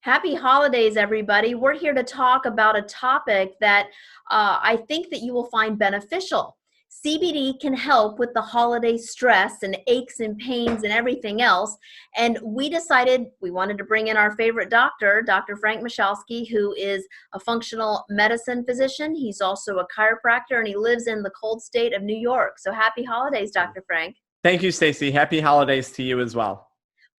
Happy holidays, everybody. We're here to talk about a topic that I think that you will find beneficial. CBD can help with the holiday stress and aches and pains and everything else. And we decided we wanted to bring in our favorite doctor, Dr. Frank Michalski, who is a functional medicine physician. He's also a chiropractor, and he lives in the cold state of New York. So happy holidays, Dr. Frank. Thank you, Stacy. Happy holidays to you as well.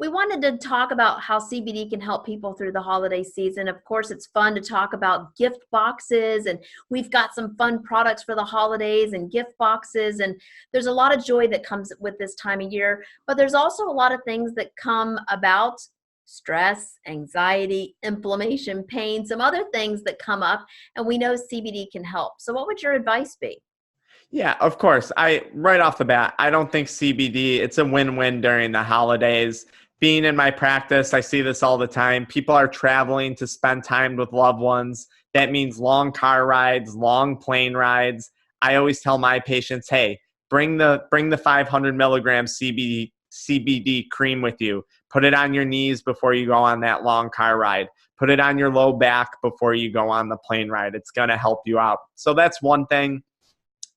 We wanted to talk about how CBD can help people through the holiday season. Of course, it's fun to talk about gift boxes, and we've got some fun products for the holidays and gift boxes, and there's a lot of joy that comes with this time of year, but there's also a lot of things that come about: stress, anxiety, inflammation, pain, some other things that come up, and we know CBD can help. So what would your advice be? Yeah, of course. Right off the bat, I don't think CBD, it's a win-win during the holidays. Being in my practice, I see this all the time. People are traveling to spend time with loved ones. That means long car rides, long plane rides. I always tell my patients, hey, bring the 500 milligram CBD cream with you. Put it on your knees before you go on that long car ride. Put it on your low back before you go on the plane ride. It's going to help you out. So that's one thing.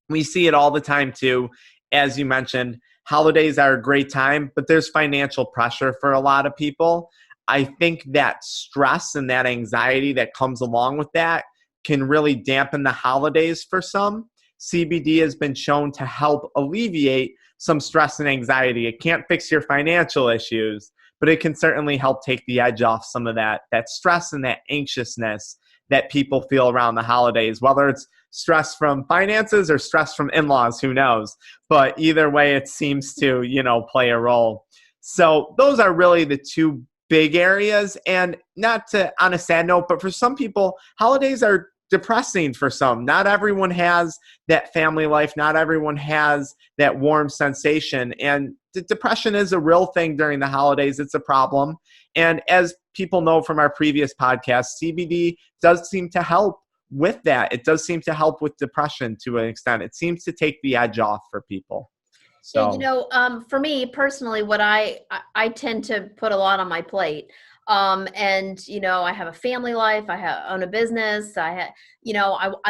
We see it all the time too. As you mentioned, holidays are a great time, but there's financial pressure for a lot of people. I think that stress and that anxiety that comes along with that can really dampen the holidays for some. CBD has been shown to help alleviate some stress and anxiety. It can't fix your financial issues, but it can certainly help take the edge off some of that stress and that anxiousness that people feel around the holidays, whether it's stress from finances or stress from in-laws, who knows? But either way, it seems to, play a role. So those are really the two big areas. And not to, on a sad note, but for some people, holidays are depressing for some. Not everyone has that family life. Not everyone has that warm sensation. And depression is a real thing during the holidays. It's a problem. And as people know from our previous podcast, CBD does seem to help with that. It does seem to help with depression to an extent. It seems to take the edge off for people. So, for me personally, what I tend to put a lot on my plate. I have a family life, own a business. I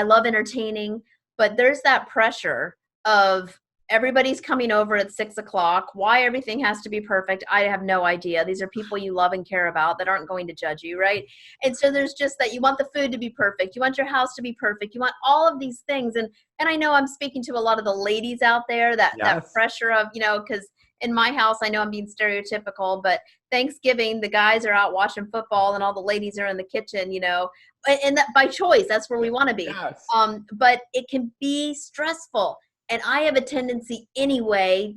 love entertaining, but there's that pressure of everybody's coming over at 6:00. Why everything has to be perfect, I have no idea. These are people you love and care about that aren't going to judge you, right? And so there's just that you want the food to be perfect. You want your house to be perfect. You want all of these things. And I know I'm speaking to a lot of the ladies out there, that pressure of, because in my house, I know I'm being stereotypical, but Thanksgiving, the guys are out watching football and all the ladies are in the kitchen, and that by choice, that's where we want to be. Yes. But it can be stressful. And I have a tendency anyway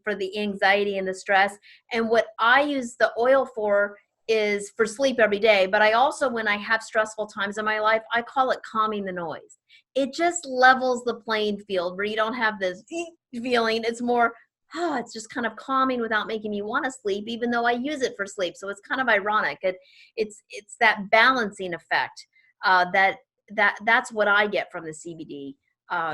for the anxiety and the stress. And what I use the oil for is for sleep every day. But I also, when I have stressful times in my life, I call it calming the noise. It just levels the playing field where you don't have this feeling. It's more, it's just kind of calming without making me want to sleep, even though I use it for sleep. So it's kind of ironic. It's that balancing effect that's what I get from the CBD.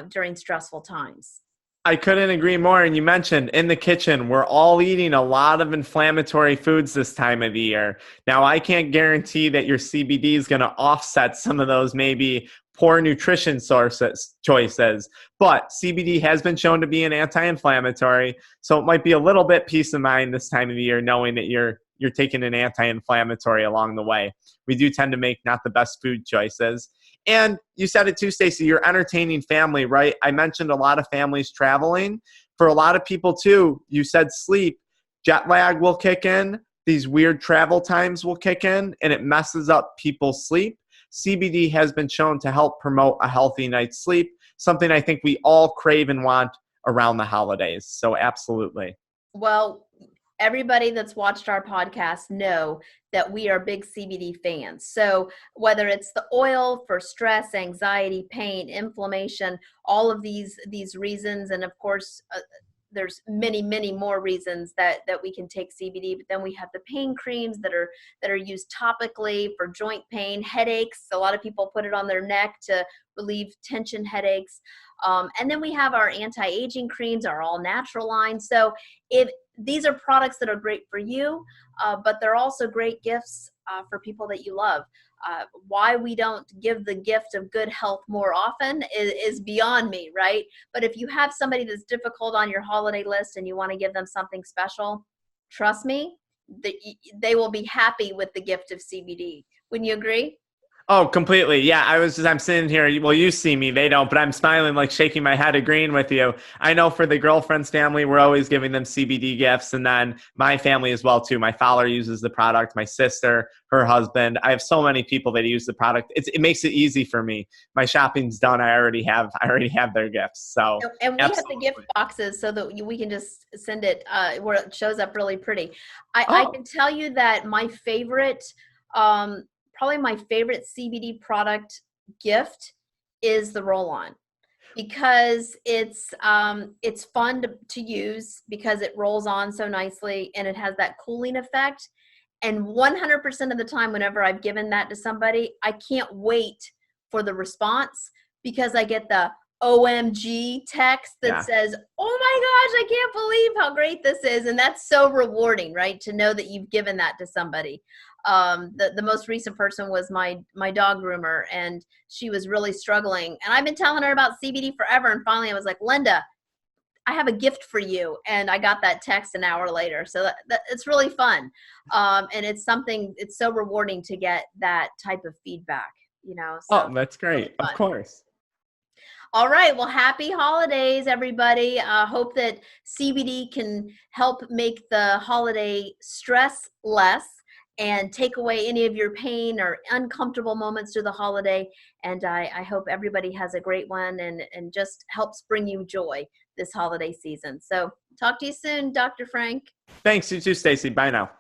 During stressful times. I couldn't agree more. And you mentioned in the kitchen, we're all eating a lot of inflammatory foods this time of the year. Now, I can't guarantee that your CBD is going to offset some of those maybe poor nutrition choices, but CBD has been shown to be an anti-inflammatory. So it might be a little bit peace of mind this time of the year, knowing that you're taking an anti-inflammatory along the way. We do tend to make not the best food choices. And you said it too, Stacy, you're entertaining family, right? I mentioned a lot of families traveling. For a lot of people too, you said sleep. Jet lag will kick in. These weird travel times will kick in, and it messes up people's sleep. CBD has been shown to help promote a healthy night's sleep, something I think we all crave and want around the holidays. So absolutely. Well, everybody that's watched our podcast know that we are big CBD fans. So whether it's the oil for stress, anxiety, pain, inflammation, all of these reasons, and of course, there's many, many more reasons that we can take CBD. But then we have the pain creams that are used topically for joint pain, headaches. A lot of people put it on their neck to relieve tension headaches. And then we have our anti-aging creams, our all natural line. So if these are products that are great for you, but they're also great gifts for people that you love. Why we don't give the gift of good health more often is beyond me, right? But if you have somebody that's difficult on your holiday list and you want to give them something special, trust me, they will be happy with the gift of CBD. Wouldn't you agree? Oh, completely. Yeah, I'm sitting here. Well, you see me, they don't, but I'm smiling, like shaking my head, agreeing with you. I know for the girlfriend's family, we're always giving them CBD gifts. And then my family as well, too. My father uses the product, my sister, her husband. I have so many people that use the product. It makes it easy for me. My shopping's done. I already have their gifts. So And we have the gift absolutely. boxes so that we can just send it where it shows up really pretty. I Oh, can tell you that my favorite, um, probably my favorite CBD product gift is the roll-on, because it's fun to use because it rolls on so nicely and it has that cooling effect. And 100% of the time, whenever I've given that to somebody, I can't wait for the response, because I get the OMG text that yeah. says, "Oh my gosh, I can't believe how great this is." And that's so rewarding, right? To know that you've given that to somebody. The most recent person was my dog groomer, and she was really struggling. And I've been telling her about CBD forever. And finally, I was like, "Linda, I have a gift for you." And I got that text an hour later. So it's really fun. And it's so rewarding to get that type of feedback, so Oh, that's really great. Of fun. course. All right. Well, happy holidays, everybody. Hope that CBD can help make the holiday stress less and take away any of your pain or uncomfortable moments through the holiday. And I hope everybody has a great one, and just helps bring you joy this holiday season. So talk to you soon, Dr. Frank. Thanks. You too, Stacy. Bye now.